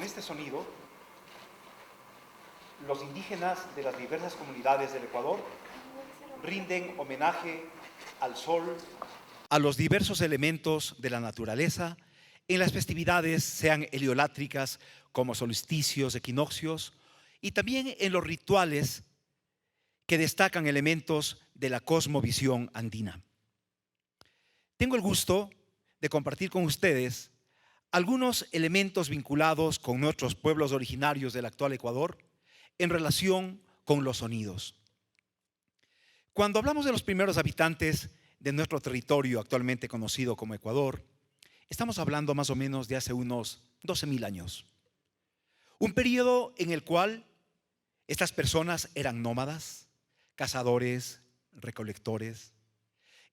Con este sonido, los indígenas de las diversas comunidades del Ecuador rinden homenaje al sol, a los diversos elementos de la naturaleza en las festividades, sean heliolátricas como solsticios, equinoccios, y también en los rituales que destacan elementos de la cosmovisión andina. Tengo el gusto de compartir con ustedes algunos elementos vinculados con nuestros pueblos originarios del actual Ecuador en relación con los sonidos. Cuando hablamos de los primeros habitantes de nuestro territorio actualmente conocido como Ecuador, estamos hablando más o menos de hace unos 12.000 años. Un periodo en el cual estas personas eran nómadas, cazadores, recolectores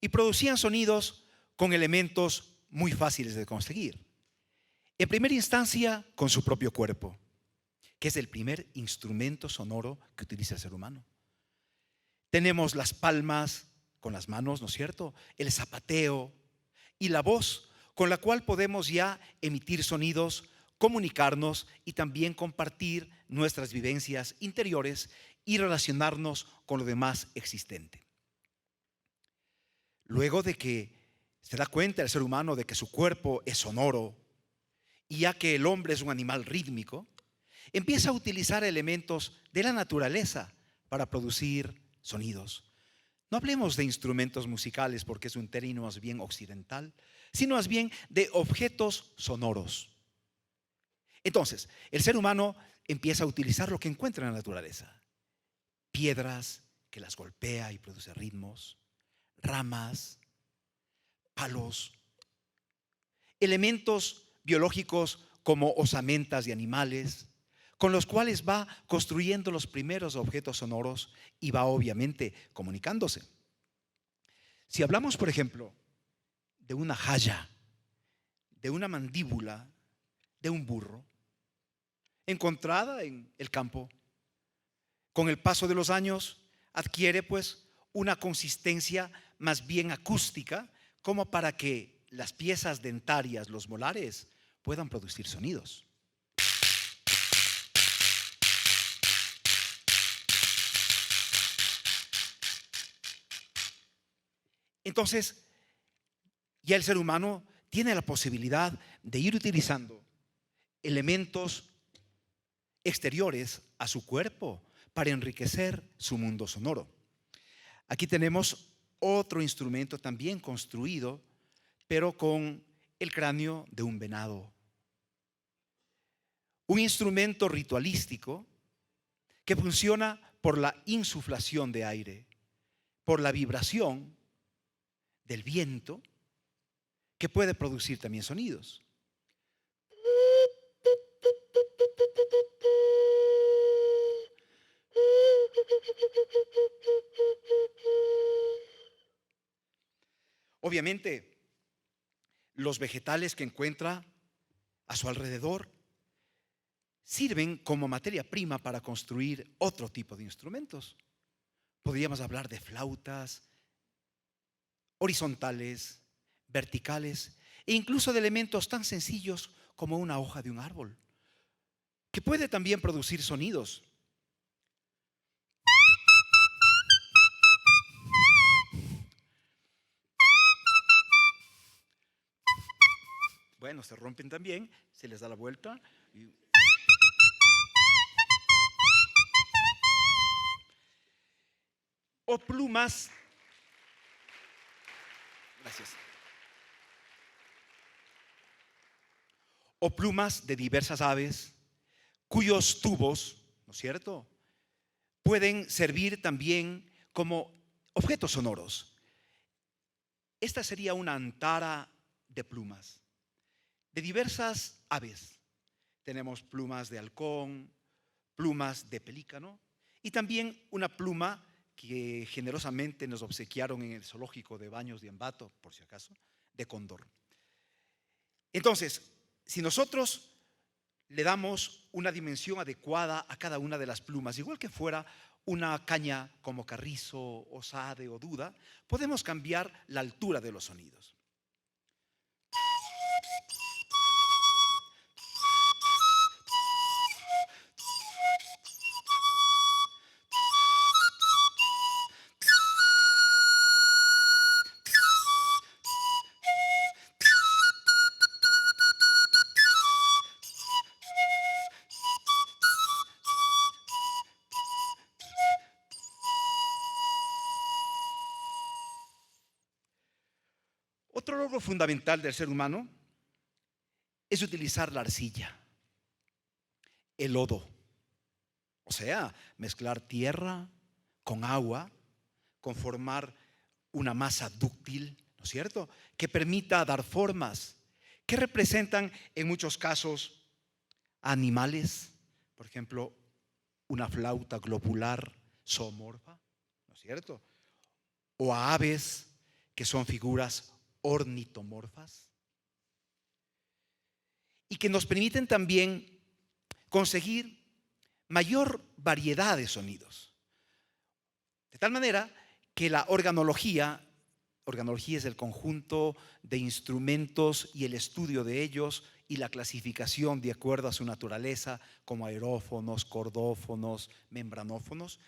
y producían sonidos con elementos muy fáciles de conseguir. En primera instancia, con su propio cuerpo, que es el primer instrumento sonoro que utiliza el ser humano. Tenemos las palmas con las manos, ¿no es cierto? El zapateo y la voz, con la cual podemos ya emitir sonidos, comunicarnos y también compartir nuestras vivencias interiores y relacionarnos con lo demás existente. Luego de que se da cuenta el ser humano de que su cuerpo es sonoro, y ya que el hombre es un animal rítmico, empieza a utilizar elementos de la naturaleza para producir sonidos. No hablemos de instrumentos musicales porque es un término más bien occidental, sino más bien de objetos sonoros. Entonces, el ser humano empieza a utilizar lo que encuentra en la naturaleza. Piedras que las golpea y produce ritmos, ramas, palos, elementos biológicos como osamentas de animales, con los cuales va construyendo los primeros objetos sonoros y va obviamente comunicándose. Si hablamos, por ejemplo, de una jaya, de una mandíbula, de un burro, encontrada en el campo, con el paso de los años adquiere pues una consistencia más bien acústica, como para que las piezas dentarias, los molares, puedan producir sonidos. Entonces, ya el ser humano tiene la posibilidad de ir utilizando elementos exteriores a su cuerpo para enriquecer su mundo sonoro. Aquí tenemos otro instrumento también construido, pero con el cráneo de un venado. Un instrumento ritualístico que funciona por la insuflación de aire, por la vibración del viento, que puede producir también sonidos. Obviamente, los vegetales que encuentra a su alrededor sirven como materia prima para construir otro tipo de instrumentos. Podríamos hablar de flautas horizontales, verticales e incluso de elementos tan sencillos como una hoja de un árbol, que puede también producir sonidos. Bueno, se rompen también, se les da la vuelta y o plumas. Gracias. O plumas de diversas aves cuyos tubos, ¿no es cierto?, pueden servir también como objetos sonoros. Esta sería una antara de plumas de diversas aves. Tenemos plumas de halcón, plumas de pelícano y también una pluma que generosamente nos obsequiaron en el zoológico de Baños de Ambato, por si acaso, de cóndor. Entonces, si nosotros le damos una dimensión adecuada a cada una de las plumas, igual que fuera una caña como carrizo, o sade o duda, podemos cambiar la altura de los sonidos. Otro logro fundamental del ser humano es utilizar la arcilla, el lodo, o sea, mezclar tierra con agua, conformar una masa dúctil, ¿no es cierto?, que permita dar formas, que representan en muchos casos animales, por ejemplo, una flauta globular zoomorfa, ¿no es cierto?, o a aves, que son figuras ornitomorfas, y que nos permiten también conseguir mayor variedad de sonidos. De tal manera que la organología es el conjunto de instrumentos y el estudio de ellos y la clasificación de acuerdo a su naturaleza, como aerófonos, cordófonos, membranófonos,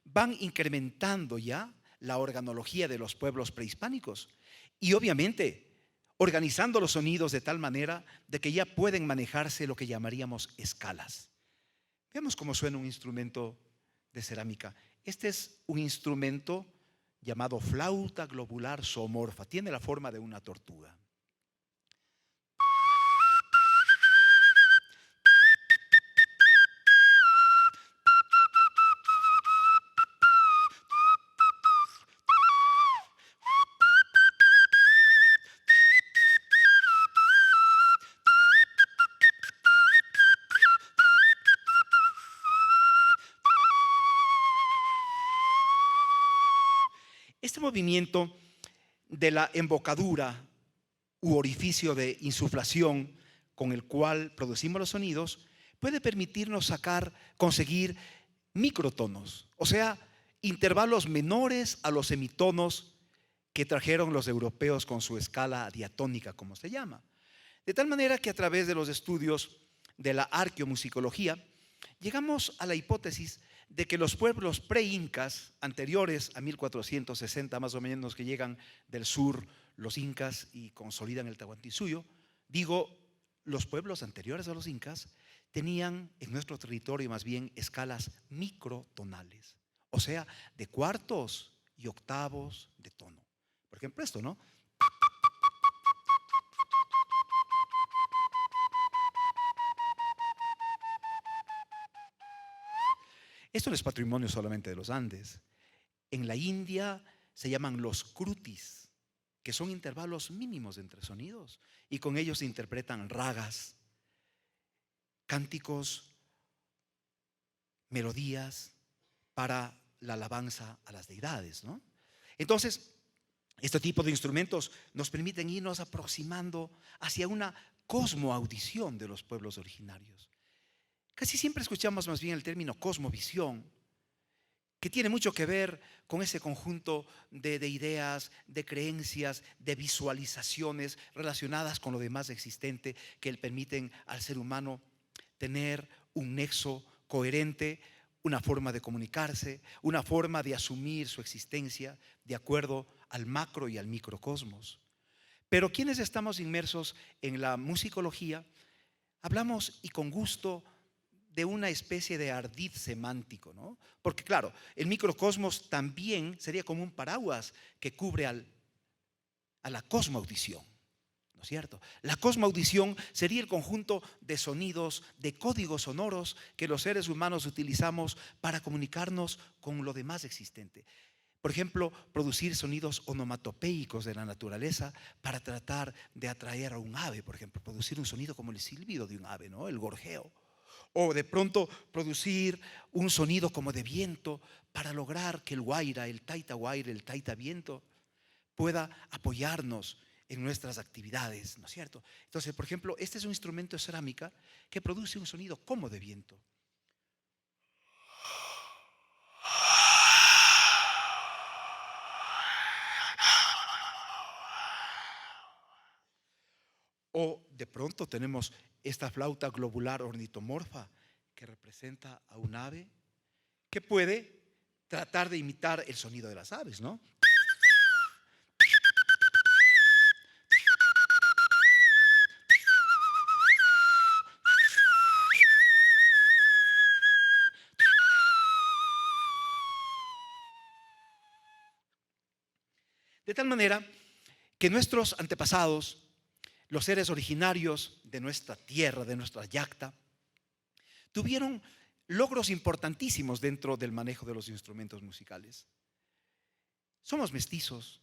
van incrementando ya la organología de los pueblos prehispánicos y obviamente organizando los sonidos de tal manera de que ya pueden manejarse lo que llamaríamos escalas. Veamos cómo suena un instrumento de cerámica. Este es un instrumento llamado flauta globular zoomorfa. Tiene la forma de una tortuga. Este movimiento de la embocadura u orificio de insuflación con el cual producimos los sonidos puede permitirnos conseguir microtonos, o sea, intervalos menores a los semitonos que trajeron los europeos con su escala diatónica, como se llama. De tal manera que a través de los estudios de la arqueomusicología llegamos a la hipótesis de que los pueblos pre-incas, anteriores a 1460 más o menos, que llegan del sur los incas y consolidan el Tahuantinsuyo, los pueblos anteriores a los incas tenían en nuestro territorio más bien escalas microtonales, o sea, de cuartos y octavos de tono. Por ejemplo, esto, ¿no? Esto no es patrimonio solamente de los Andes. En la India se llaman los krutis, que son intervalos mínimos entre sonidos, y con ellos se interpretan ragas, cánticos, melodías para la alabanza a las deidades, ¿no? Entonces, este tipo de instrumentos nos permiten irnos aproximando hacia una cosmoaudición de los pueblos originarios. Casi siempre escuchamos más bien el término cosmovisión, que tiene mucho que ver con ese conjunto de ideas, de creencias, de visualizaciones relacionadas con lo demás existente que le permiten al ser humano tener un nexo coherente, una forma de comunicarse, una forma de asumir su existencia de acuerdo al macro y al microcosmos. Pero quienes estamos inmersos en la musicología, hablamos y con gusto de una especie de ardid semántico, ¿no? Porque claro, el microcosmos también sería como un paraguas que cubre a la cosmoaudición, ¿no es cierto? La cosmoaudición sería el conjunto de sonidos, de códigos sonoros que los seres humanos utilizamos para comunicarnos con lo demás existente. Por ejemplo, producir sonidos onomatopeicos de la naturaleza para tratar de atraer a un ave, por ejemplo, producir un sonido como el silbido de un ave, ¿no? El gorjeo. O de pronto producir un sonido como de viento para lograr que el guaira, el taita guaira, el taita viento pueda apoyarnos en nuestras actividades, ¿no es cierto? Entonces, por ejemplo, este es un instrumento de cerámica que produce un sonido como de viento. O de pronto tenemos esta flauta globular ornitomorfa que representa a un ave que puede tratar de imitar el sonido de las aves, ¿no? De tal manera que nuestros antepasados, los seres originarios de nuestra tierra, de nuestra yacta, tuvieron logros importantísimos dentro del manejo de los instrumentos musicales. Somos mestizos,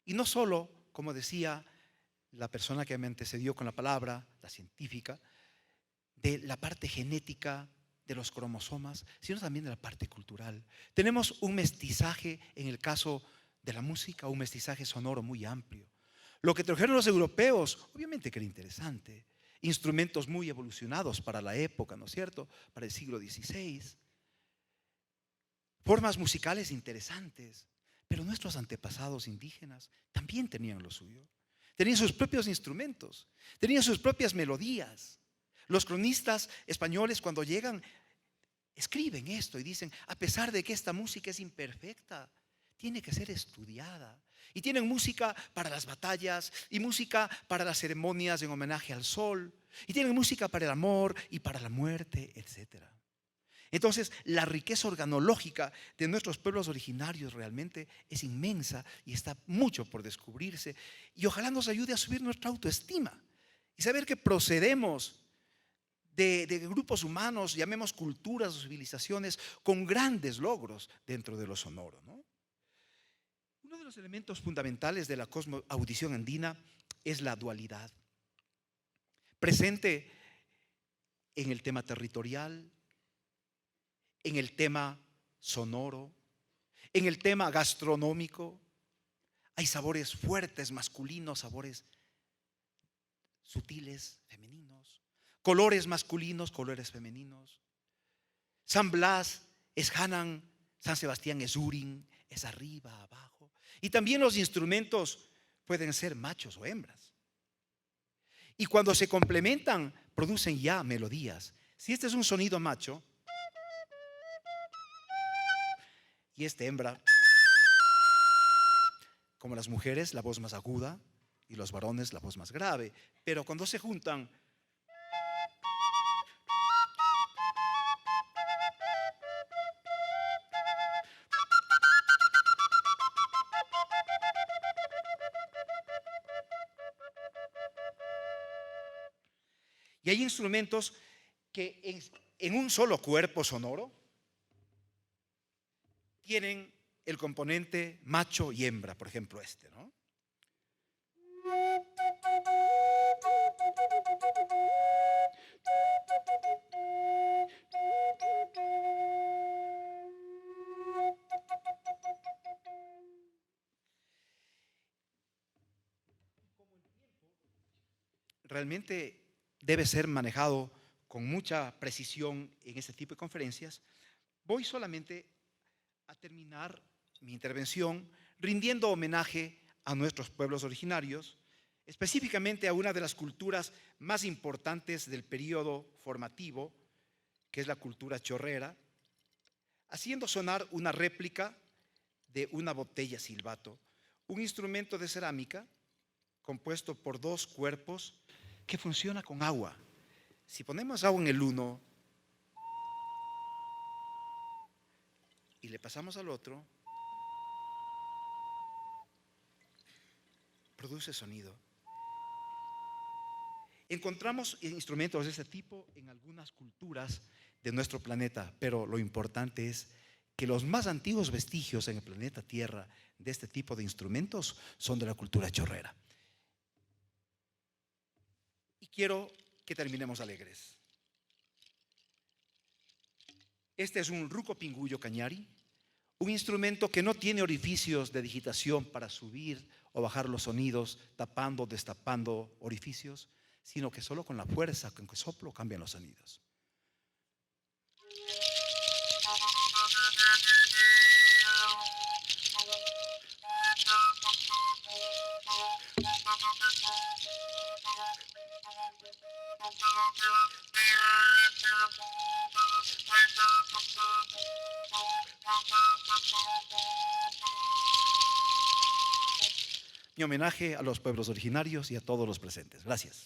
y no solo, como decía la persona que me antecedió con la palabra, la científica, de la parte genética de los cromosomas, sino también de la parte cultural. Tenemos un mestizaje en el caso de la música, un mestizaje sonoro muy amplio. Lo que trajeron los europeos, obviamente que era interesante, instrumentos muy evolucionados para la época, ¿no es cierto?, para el siglo XVI, formas musicales interesantes, pero nuestros antepasados indígenas también tenían lo suyo. Tenían sus propios instrumentos, tenían sus propias melodías. Los cronistas españoles, cuando llegan, escriben esto y dicen: a pesar de que esta música es imperfecta, tiene que ser estudiada. Y tienen música para las batallas y música para las ceremonias en homenaje al sol, y tienen música para el amor y para la muerte, etcétera. Entonces, la riqueza organológica de nuestros pueblos originarios realmente es inmensa y está mucho por descubrirse. Y ojalá nos ayude a subir nuestra autoestima y saber que procedemos de grupos humanos, llamemos culturas o civilizaciones, con grandes logros dentro de lo sonoro, ¿no? Uno de los elementos fundamentales de la cosmoaudición andina es la dualidad, presente en el tema territorial, en el tema sonoro, en el tema gastronómico. Hay sabores fuertes masculinos, sabores sutiles femeninos, colores masculinos, colores femeninos. San Blas es Hanan, San Sebastián es Urin, es arriba, abajo. Y también los instrumentos pueden ser machos o hembras. Y cuando se complementan, producen ya melodías. Si este es un sonido macho y esta hembra, como las mujeres, la voz más aguda, y los varones, la voz más grave. Pero cuando se juntan, y hay instrumentos que en un solo cuerpo sonoro tienen el componente macho y hembra, por ejemplo este, ¿no? Realmente debe ser manejado con mucha precisión en este tipo de conferencias. Voy solamente a terminar mi intervención rindiendo homenaje a nuestros pueblos originarios, específicamente a una de las culturas más importantes del periodo formativo, que es la cultura chorrera, haciendo sonar una réplica de una botella silbato, un instrumento de cerámica compuesto por dos cuerpos que funciona con agua. Si ponemos agua en el uno y le pasamos al otro, produce sonido. Encontramos instrumentos de este tipo en algunas culturas de nuestro planeta, pero lo importante es que los más antiguos vestigios en el planeta Tierra de este tipo de instrumentos son de la cultura chorrera. Y quiero que terminemos alegres. Este es un ruco pingullo cañari, un instrumento que no tiene orificios de digitación para subir o bajar los sonidos, tapando o destapando orificios, sino que solo con la fuerza con que soplo cambian los sonidos. Mi homenaje a los pueblos originarios y a todos los presentes. Gracias.